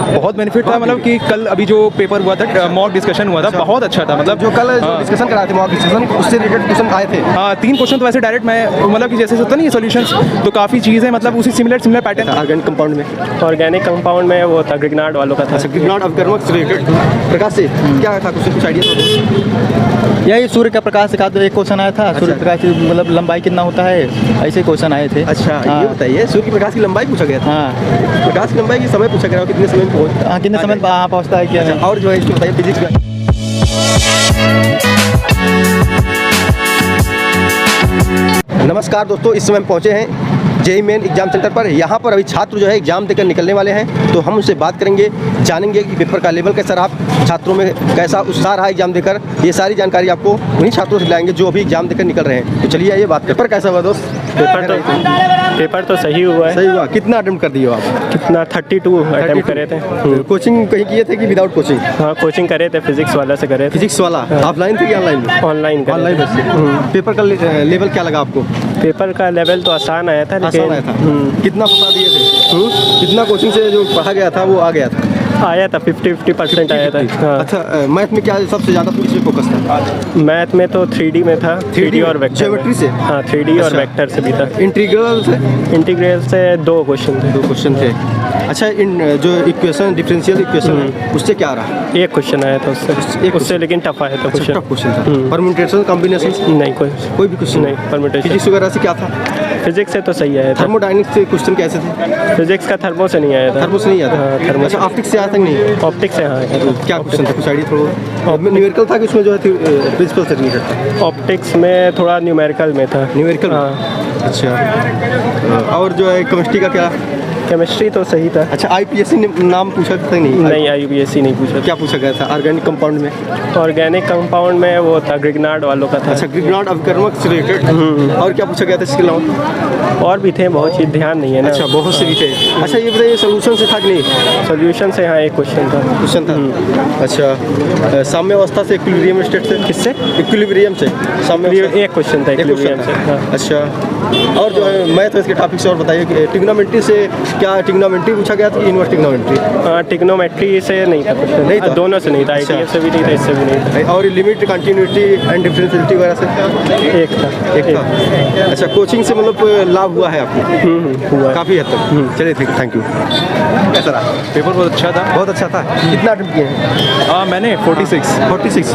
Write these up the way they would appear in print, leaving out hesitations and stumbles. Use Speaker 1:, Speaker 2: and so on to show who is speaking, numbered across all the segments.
Speaker 1: बहुत बेनिफिट था, मतलब कि कल अभी जो पेपर हुआ था, मॉक डिस्कशन हुआ था, बहुत अच्छा था। मतलब
Speaker 2: जो कल डिस्कशन कराए थे मॉक डिस्कशन, उससे रिलेटेड क्वेश्चन आए थे।
Speaker 1: हाँ, 3 क्वेश्चन तो वैसे डायरेक्ट मैं मतलब कि जैसे होता नहीं सॉल्यूशंस, तो काफ़ी चीज़ें मतलब उसी सिमिलर पैटर्न।
Speaker 2: ऑर्गेनिक कंपाउंड में,
Speaker 3: ऑर्गेनिक कंपाउंड में वो था ग्रिग्नार्ड वालों का था।
Speaker 2: ग्रिग्नार्ड अवकर्मक से रिलेटेड प्रकाश से क्या था कुछ आइडिया था?
Speaker 4: यही सूर्य का प्रकाश का तो एक क्वेश्चन आया था। सूर्य प्रकाश की मतलब लंबाई कितना होता है, ऐसे क्वेश्चन आए थे।
Speaker 2: अच्छा, ये बताइए, सूर्य के प्रकाश की लंबाई पूछा गया था।
Speaker 4: हाँ,
Speaker 2: प्रकाश की लंबाई की समय पूछा गया, कितने समय में पहुंच।
Speaker 4: हाँ, कितने समय वहाँ पहुँचता है क्या।
Speaker 2: और जो है इसको बताइए फिजिक्स का। नमस्कार दोस्तों, इस समय हम पहुंचे हैं जेईई मेन एग्जाम सेंटर पर। यहाँ पर अभी छात्र जो है एग्जाम देकर निकलने वाले हैं, तो हम उनसे बात करेंगे, जानेंगे कि पेपर का लेवल कैसा रहा, छात्रों में कैसा उत्साह रहा एग्जाम देकर। ये सारी जानकारी आपको उन्हीं छात्रों से दिलाएंगे जो अभी एग्जाम देकर निकल रहे हैं। तो चलिए आइए बात। पेपर कैसा हुआ दोस्त?
Speaker 3: पेपर तो सही हुआ है।
Speaker 2: सही हुआ। कितना अटेम्प्ट कर दिए आप?
Speaker 3: कितना 32 अटेम्प्ट करे थे।
Speaker 2: कोचिंग कहीं किए थे कि विदाउट कोचिंग?
Speaker 3: हाँ, कोचिंग करे थे, फिजिक्स वाला से करे थे।
Speaker 2: फिजिक्स वाला ऑफलाइन थे कि ऑनलाइन?
Speaker 3: ऑनलाइन
Speaker 2: ऑनलाइन बस। पेपर का लेवल क्या लगा आपको?
Speaker 3: पेपर का लेवल तो आसान आया था,
Speaker 2: आसान आया था। कितना बता दिए थे? कितना कोचिंग से जो पढ़ा गया था वो आ गया था?
Speaker 3: आया था 50% आया था। हाँ।
Speaker 2: अच्छा, मैथ में क्या सबसे ज़्यादा किस में फोकस था?
Speaker 3: मैथ में तो 3D में था, 3D और वेक्टर।
Speaker 2: ज्योमेट्री से?
Speaker 3: हाँ, 3D और वेक्टर से भी था।
Speaker 2: इंटीग्रल से?
Speaker 3: इंटीग्रल से 2 क्वेश्चन थे।
Speaker 2: 2 क्वेश्चन थे। अच्छा, इन जो इक्वेशन डिफरेंशियल इक्वेशन है उससे क्या रहा?
Speaker 3: एक क्वेश्चन आया था उससे लेकिन टफ आया था क्वेश्चन।
Speaker 2: टफ क्वेश्चन था। परम्यूटेशन कॉम्बिनेशन
Speaker 3: नहीं, कोई
Speaker 2: भी क्वेश्चन
Speaker 3: नहीं। परम्यूटेशन
Speaker 2: फिजिक्स वगैरह से क्या था?
Speaker 3: फिजिक्स से तो सही आया था।
Speaker 2: थर्मोडायनेमिक्स से क्वेश्चन कैसे थे?
Speaker 3: फिजिक्स का थर्मो से नहीं आया था।
Speaker 2: थर्मो से नहीं आता?
Speaker 3: हाँ, थर्मो।
Speaker 2: अच्छा, ऑप्टिक्स से आया था नहीं?
Speaker 3: ऑप्टिक्स से हाँ।
Speaker 2: क्या क्वेश्चन था, कुछ आइडिया थोड़ा? न्यूमेरिकल था कि उसमें जो है प्रिंसिपल से रिलेटेड था?
Speaker 3: ऑप्टिक्स में थोड़ा न्यूमेरिकल में था।
Speaker 2: न्यूमेरिकल?
Speaker 3: हाँ।
Speaker 2: अच्छा, और जो है केमिस्ट्री का क्या?
Speaker 3: केमिस्ट्री तो सही था।
Speaker 2: अच्छा, आईपीएससी नाम पूछा था नहीं?
Speaker 3: नहीं, आईपीएससी नहीं पूछा।
Speaker 2: क्या पूछा गया था ऑर्गेनिक कंपाउंड में?
Speaker 3: ऑर्गेनिक कंपाउंड में वो था ग्रिग्नार्ड वालों का था।
Speaker 2: अच्छा, ग्रिग्नार्ड अवकर्मक से रिलेटेड। और क्या पूछा गया था इसके अलावा?
Speaker 3: और भी थे बहुत चीज़, ध्यान नहीं है ना।
Speaker 2: अच्छा, बहुत से भी थे। अच्छा, ये बताइए सोल्यूशन से था कि नहीं?
Speaker 3: सोल्यूशन से हाँ, एक क्वेश्चन
Speaker 2: था। अच्छा, साम्य अवस्था से इक्विलिब्रियम स्टेट से?
Speaker 3: किससे?
Speaker 2: इक्विलिब्रियम से साम्य
Speaker 3: एक क्वेश्चन था इक्विलिब्रियम से। हाँ।
Speaker 2: अच्छा, और जो है मैथ के टॉपिक से और बताइए कि ट्रिग्नोमेट्री से क्या ट्रिग्नोमेट्री पूछा गया था? Inverse trigonometry?
Speaker 3: हाँ, ट्रिग्नोमेट्री से नहीं था क्वेश्चन।
Speaker 2: नहीं था?
Speaker 3: दोनों से नहीं था। आईटीएफ से भी नहीं था, इससे भी नहीं था।
Speaker 2: और लिमिट कंटिन्यूटी एंड डिफरेंशियलिटी वगैरह से?
Speaker 3: एक था।
Speaker 2: एक था। अच्छा, कोचिंग से मतलब लाभ हुआ है आपको?
Speaker 3: हुआ
Speaker 2: काफ़ी हद तक। चलिए ठीक, थैंक यू। कैसा रहा
Speaker 1: पेपर बहुत अच्छा था।
Speaker 2: बहुत अच्छा था। कितना अटेम्प्ट किए हैं?
Speaker 1: मैंने 46।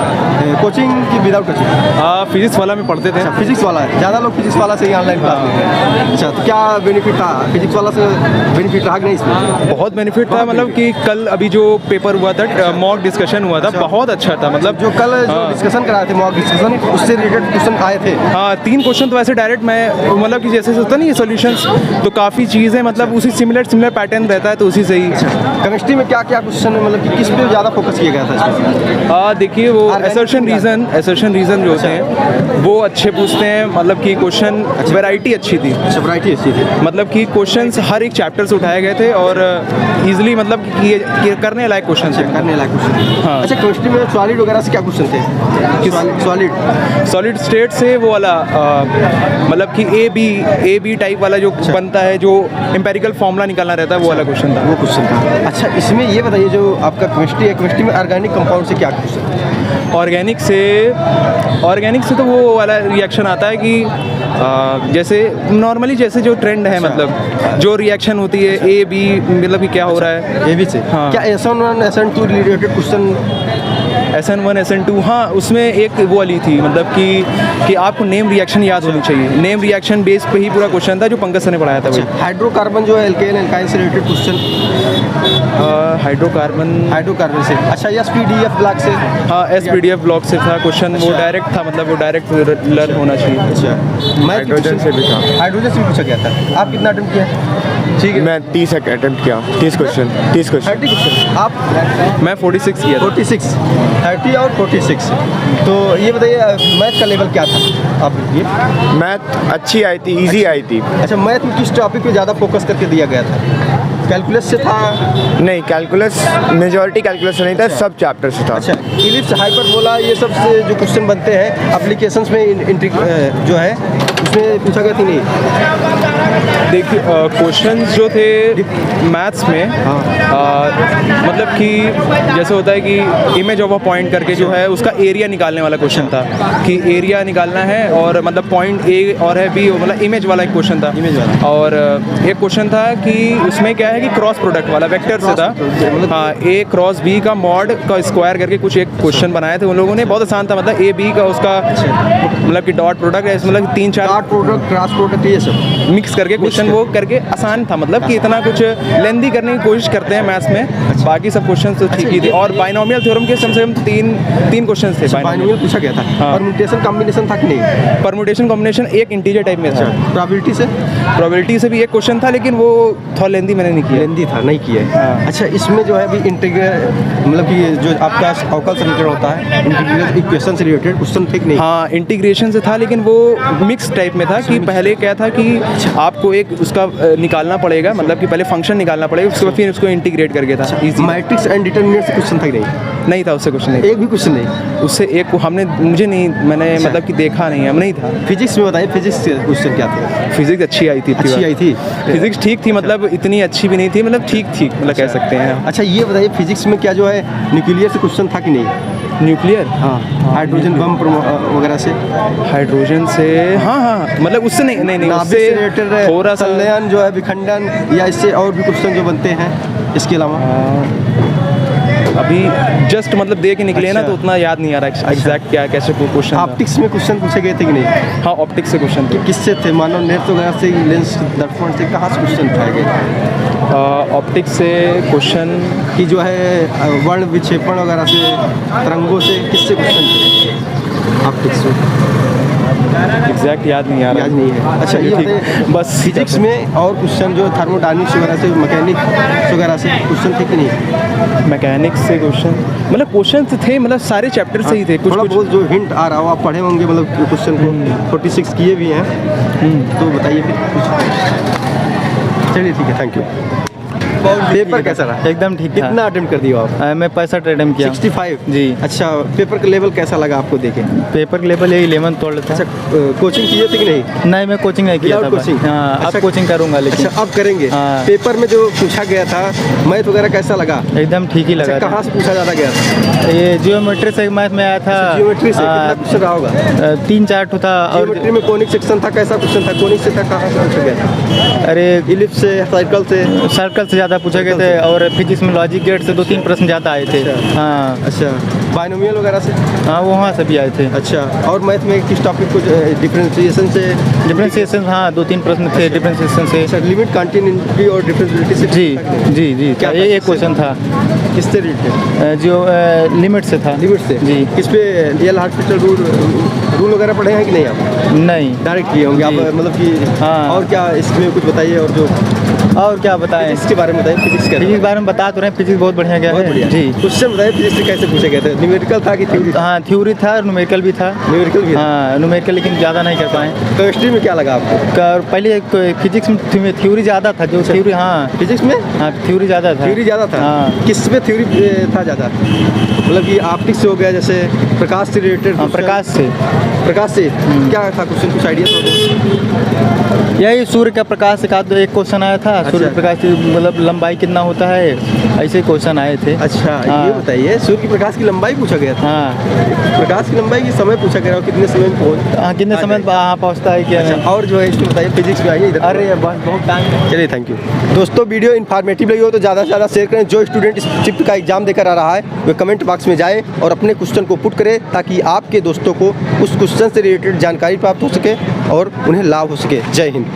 Speaker 2: कोचिंग की विदाउट कोचिंग?
Speaker 1: फिजिक्स वाला में पढ़ते थे।
Speaker 2: अच्छा, फिजिक्स वाला है। ज़्यादा लोग फिजिक्स वाला से ही ऑनलाइन क्लास लेते हैं। अच्छा, तो क्या बेनिफिट था फिजिक्स वाला से? बेनिफिट रहा कि नहीं इसमें?
Speaker 1: बहुत बेनिफिट था, मतलब कि कल अभी जो पेपर हुआ था, मॉक डिस्कशन हुआ था, बहुत अच्छा था। मतलब
Speaker 2: जो कल जो डिस्कशन कराए थे मॉक डिस्कशन, उससे रिलेटेड क्वेश्चन आए थे।
Speaker 1: हाँ, 3 क्वेश्चन तो वैसे डायरेक्ट मैं मतलब कि जैसे होता नहीं सॉल्यूशंस, तो काफ़ी चीज़ें मतलब उसी सिमिलर पैटर्न रहता है, तो उसी से ही।
Speaker 2: केमिस्ट्री में क्या क्या क्वेश्चन मतलब कि किस पे ज़्यादा फोकस किया गया था इसमें?
Speaker 1: देखिए, वो असर्शन रीज़न जो होते हैं वो अच्छे पूछते हैं, मतलब कि क्वेश्चन वैरायटी अच्छी थी।
Speaker 2: अच्छा, वैरायटी अच्छी थी,
Speaker 1: मतलब कि क्वेश्चंस हर एक चैप्टर से उठाए गए थे और इजीली मतलब कि करने लायक क्वेश्चन थे।
Speaker 2: करने लायक क्वेश्चन।
Speaker 1: हाँ।
Speaker 2: अच्छा, केमिस्ट्री में सॉलिड वगैरह से क्या क्वेश्चन थे?
Speaker 1: सॉलिड स्टेट से वो वाला मतलब कि ए बी टाइप वाला जो बनता है, जो एम्पेरिकल फॉर्मूला निकालना रहता है, वो वाला क्वेश्चन था।
Speaker 2: वो क्वेश्चन था। अच्छा, इसमें ये बताइए जो आपका केमिस्ट्री है, केमिस्ट्री में ऑर्गेनिक कंपाउंड से क्या क्वेश्चन?
Speaker 1: ऑर्गेनिक से तो वो वाला रिएक्शन आता है कि जैसे नॉर्मली जैसे जो ट्रेंड है, मतलब जो रिएक्शन होती है ए बी, मतलब कि क्या हो रहा है
Speaker 2: ए बी से।
Speaker 1: हाँ।
Speaker 2: क्या SN1 SN2 related question?
Speaker 1: SN1 SN2 हाँ, उसमें एक वो वाली थी, मतलब कि आपको नेम रिएक्शन याद होनी चाहिए। नेम रिएक्शन बेस पे ही पूरा क्वेश्चन था, जो पंकज सर ने पढ़ाया था। वही
Speaker 2: हाइड्रोकार्बन जो है एल्केन एल्काइन से रिलेटेड क्वेश्चन? हाइड्रोकार्बन से। अच्छा, SPDF ब्लॉक से?
Speaker 1: हाँ, SPDF ब्लॉक से था क्वेश्चन। वो डायरेक्ट था, मतलब वो डायरेक्ट लर्न होना चाहिए।
Speaker 2: अच्छा, हाइड्रोजन से भी था? हाइड्रोजन से भी पूछा गया था। आप कितना अटेम्प्ट किया?
Speaker 1: ठीक है,
Speaker 5: मैं 30 अटेम्प्ट किया। 30 क्वेश्चन।
Speaker 2: 30 क्वेश्चन। आप?
Speaker 1: मैं 46 किया।
Speaker 2: 46, 30 और 46। तो ये बताइए मैथ का लेवल क्या था आप? ये
Speaker 5: मैथ अच्छी आई थी, इजी आई थी।
Speaker 2: अच्छा, मैथ में किस टॉपिक पे ज़्यादा फोकस करके दिया गया था? कैलकुलस से था?
Speaker 5: नहीं, कैलकुलस मेजॉरिटी कैलकुलस से नहीं था, सब चैप्टर से था।
Speaker 2: अच्छा, इलिप्स हाइपरबोला ये सब से जो क्वेश्चन बनते हैं एप्लीकेशंस में जो है उसमें पूछा गया थी नहीं?
Speaker 1: देखिए, क्वेश्चंस जो थे मैथ्स में, मतलब कि जैसे होता है कि इमेज ऑफ अ पॉइंट करके जो है उसका एरिया निकालने वाला क्वेश्चन था कि एरिया निकालना है और मतलब पॉइंट ए और है बी, मतलब इमेज वाला एक क्वेश्चन था।
Speaker 2: इमेज वाला।
Speaker 1: और एक क्वेश्चन था कि उसमें क्या है कि क्रॉस प्रोडक्ट वाला वेक्टर से था। हाँ, ए क्रॉस बी का मॉड का स्क्वायर करके कुछ एक क्वेश्चन बनाए थे उन लोगों ने, बहुत आसान था। मतलब ए बी का उसका मतलब कि डॉट प्रोडक्ट है, मतलब 3-4
Speaker 2: डॉट प्रोडक्ट, क्रॉस प्रोडक्ट, ये सब
Speaker 1: मिक्स करके क्वेश्चन वो करके आसान था। मतलब कि इतना कुछ लेंदी करने की कोशिश करते हैं मैथ्स में, बाकी सब क्वेश्चन तो ठीक ही थे। और बाइनोमियल थ्योरम के कम से कम तीन क्वेश्चन थे।
Speaker 2: बाइनोमियल पूछा गया था।
Speaker 1: हाँ।
Speaker 2: परम्यूटेशन कॉम्बिनेशन था कि नहीं?
Speaker 1: परम्यूटेशन कॉम्बिनेशन एक इंटीजर टाइप में था।
Speaker 2: प्रोबेबिलिटी से
Speaker 1: भी एक क्वेश्चन था, लेकिन वो थोड़ा लेंदी मैंने नहीं किया।
Speaker 2: लेंदी था, नहीं किया है।
Speaker 1: हाँ।
Speaker 2: अच्छा, इसमें जो है अभी इंटीग्रल मतलब कि जो आपका अवकल समीकरण होता है, इंटीग्रल इक्वेशन से रिलेटेड क्वेश्चन ठीक नहीं?
Speaker 1: हाँ, इंटीग्रेशन से था, लेकिन वो मिक्स टाइप में था कि पहले क्या था कि आपको एक उसका निकालना पड़ेगा, मतलब कि पहले फंक्शन निकालना पड़ेगा, उसके बाद फिर उसको इंटीग्रेट करके था। इजी
Speaker 2: मैट्रिक्स एंड डिटरमिनेंट से क्वेश्चन था कि
Speaker 1: नहीं था उससे क्वेश्चन,
Speaker 2: एक भी क्वेश्चन नहीं?
Speaker 1: उससे एक हमने मुझे नहीं, मैंने मतलब कि देखा नहीं, हम नहीं था।
Speaker 2: फिजिक्स में बताइए, फिजिक्स से क्वेश्चन क्या थे?
Speaker 1: फिजिक्स अच्छी आई थी।
Speaker 2: अच्छी आई थी?
Speaker 1: फिजिक्स ठीक थी, मतलब इतनी अच्छी भी नहीं थी, मतलब ठीक मतलब कह सकते हैं।
Speaker 2: अच्छा, ये बताइए फिजिक्स में क्या जो है न्यूक्लियर से क्वेश्चन था कि नहीं?
Speaker 1: न्यूक्लियर,
Speaker 2: हाँ, हाइड्रोजन बम वगैरह से,
Speaker 1: हाइड्रोजन से, हाँ, मतलब उससे नहीं
Speaker 2: उससे रिलेटेड
Speaker 1: थोड़ा सा
Speaker 2: संलयन जो है, विखंडन, या इससे और भी क्वेश्चन जो बनते हैं इसके अलावा?
Speaker 1: अभी जस्ट मतलब दे के निकले ना, तो उतना याद नहीं आ रहा एग्जैक्ट क्या कैसे क्वेश्चन।
Speaker 2: ऑप्टिक्स में क्वेश्चन पूछे गए थे कि नहीं?
Speaker 1: हाँ, ऑप्टिक्स से क्वेश्चन थे।
Speaker 2: किससे थे? मानव नेत्र वगैरह से, लेंस दर्पण से, कहाँ से क्वेश्चन उठाए गए?
Speaker 1: ऑप्टिक्स से क्वेश्चन
Speaker 2: कि जो है वर्ण विक्षेपण वगैरह से, तरंगों से, किससे क्वेश्चन थे ऑप्टिक्स में?
Speaker 1: एग्जैक्ट याद नहीं आ रहा।
Speaker 2: याद नहीं है। अच्छा, ये बताइए,
Speaker 1: बस
Speaker 2: फिजिक्स में और क्वेश्चन जो थर्मोडायनेमिक्स वगैरह से, मैकेनिक्स वगैरह से क्वेश्चन थे कि नहीं?
Speaker 1: मैकेनिक्स से क्वेश्चन, मतलब क्वेश्चन थे, मतलब सारे चैप्टर से ही थे।
Speaker 2: थोड़ा बहुत जो हिंट आ रहा हो, आप पढ़े होंगे, मतलब क्वेश्चन को 46 किए भी हैं, तो बताइए फिर कुछ। चलिए ठीक है, थैंक यू। पेपर कैसा रहा?
Speaker 4: एकदम ठीक था।
Speaker 2: कितना अटेम्प्ट कर दिया आप?
Speaker 4: मैं 65 अटेम्प्ट किया।
Speaker 2: 65?
Speaker 4: जी।
Speaker 2: अच्छा, पेपर का लेवल कैसा लगा आपको देखे?
Speaker 4: पेपर लेवल यही 11 तोड़ था।
Speaker 2: अच्छा, कोचिंग किए थे कि नहीं?
Speaker 4: नहीं, मैं कोचिंग नहीं किया था।
Speaker 2: कोचिंग?
Speaker 4: हाँ,
Speaker 2: अच्छा,
Speaker 4: अब कोचिंग करूँगा, लेकिन
Speaker 2: अच्छा, अब करेंगे।
Speaker 4: हाँ।
Speaker 2: पेपर में जो पूछा गया था मैथ वगैरह कैसा लगा?
Speaker 4: एकदम ठीक ही लगा।
Speaker 2: कहाँ से पूछा ज़्यादा गया था?
Speaker 4: ये जियोमेट्री से मैथ में आया था।
Speaker 2: जियोमेट्री से कितना क्वेश्चन रहा होगा?
Speaker 4: 3-4 था। और
Speaker 2: जियोमेट्री में कोनिक सेक्शन था, कैसा क्वेश्चन था? कोनिक से था, कहाँ से पूछा गया था?
Speaker 4: अरे
Speaker 2: इलिप्स से, सर्कल से?
Speaker 4: सर्कल से ज़्यादा पूछे गए थे, और फिजिक्स में लॉजिक गेट से 2-3 प्रश्न ज़्यादा आए थे। हाँ।
Speaker 2: अच्छा, बाइनोमियल वगैरह से?
Speaker 4: हाँ, वहाँ से भी आए थे।
Speaker 2: अच्छा, और मैथ में किस टॉपिक को? डिफरेंशिएशन से?
Speaker 4: डिफरेंशिएशन, हाँ, 2-3 प्रश्न थे डिफरेंशिएशन से।
Speaker 2: अच्छा, लिमिट, कंटिन्यूटी और डिफरेंशिएबिलिटी से?
Speaker 4: जी,
Speaker 2: क्या
Speaker 4: ये एक क्वेश्चन था।
Speaker 2: किससे रिलेटेड?
Speaker 4: जो लिमिट से था।
Speaker 2: लिमिट से?
Speaker 4: जी।
Speaker 2: किस पे एल हॉस्पिटल रूल वगैरह पढ़े हैं कि नहीं आप?
Speaker 4: नहीं,
Speaker 2: डायरेक्ट किए होंगे आप, मतलब कि।
Speaker 4: हाँ।
Speaker 2: और क्या इसमें कुछ बताइए, और जो
Speaker 4: और क्या बताएं?
Speaker 2: इसके बारे में बताइए, फिजिक्स के
Speaker 4: फिजिक्स बारे में बता तो रहे हैं, फिजिक्स बहुत बढ़िया गया
Speaker 2: बहुत बढ़िया।
Speaker 4: है। जी।
Speaker 2: क्वेश्चन बताइए, फिजिक्स से कैसे पूछे गए थे? न्यूमेरिकल था कि थ्योरी?
Speaker 4: हाँ, थ्योरी था, न्यूमेरिकल भी था।
Speaker 2: न्यूमेरिकल भी?
Speaker 4: हाँ, न्यूमेरिकल लेकिन ज़्यादा नहीं कर पाए।
Speaker 2: केमिस्ट्री में क्या लगा आपको?
Speaker 4: पहले फिजिक्स में थ्योरी ज़्यादा था, जो थ्योरी, हाँ,
Speaker 2: फिजिक्स में?
Speaker 4: हाँ, थ्योरी ज़्यादा था।
Speaker 2: थ्योरी ज़्यादा था?
Speaker 4: हाँ।
Speaker 2: किस में थ्योरी था ज़्यादा? मतलब कि ऑप्टिक्स से हो गया, जैसे प्रकाश से रिलेटेड?
Speaker 4: हाँ, प्रकाश से
Speaker 2: क्या था क्वेश्चन, कुछ आइडिया था?
Speaker 4: यही सूर्य का प्रकाश का एक क्वेश्चन आया था। सूर्य प्रकाश की मतलब लंबाई कितना होता है, ऐसे क्वेश्चन आए थे।
Speaker 2: अच्छा,
Speaker 4: हाँ।
Speaker 2: ये बताइए, सूर्य की प्रकाश की लंबाई पूछा गया था?
Speaker 4: हाँ,
Speaker 2: प्रकाश की लंबाई की समय पूछा गया, कितने समय में पहुँच?
Speaker 4: हाँ, कितने समय वहाँ पहुँचता है, क्या नहीं।
Speaker 2: और जो है इसमें बताइए, फिजिक्स में आइए इधर।
Speaker 4: अरे बहुत टाइम।
Speaker 2: चलिए, थैंक यू दोस्तों। वीडियो इन्फॉर्मेटिव लगी हो तो ज़्यादा से ज़्यादा शेयर करें। जो स्टूडेंट इस शिफ्ट का एग्जाम देकर आ रहा है, वे कमेंट बॉक्स में जाए और अपने क्वेश्चन को पुट करे, ताकि आपके दोस्तों को उस क्वेश्चन से रिलेटेड जानकारी प्राप्त हो सके और उन्हें लाभ हो सके। जय हिंद।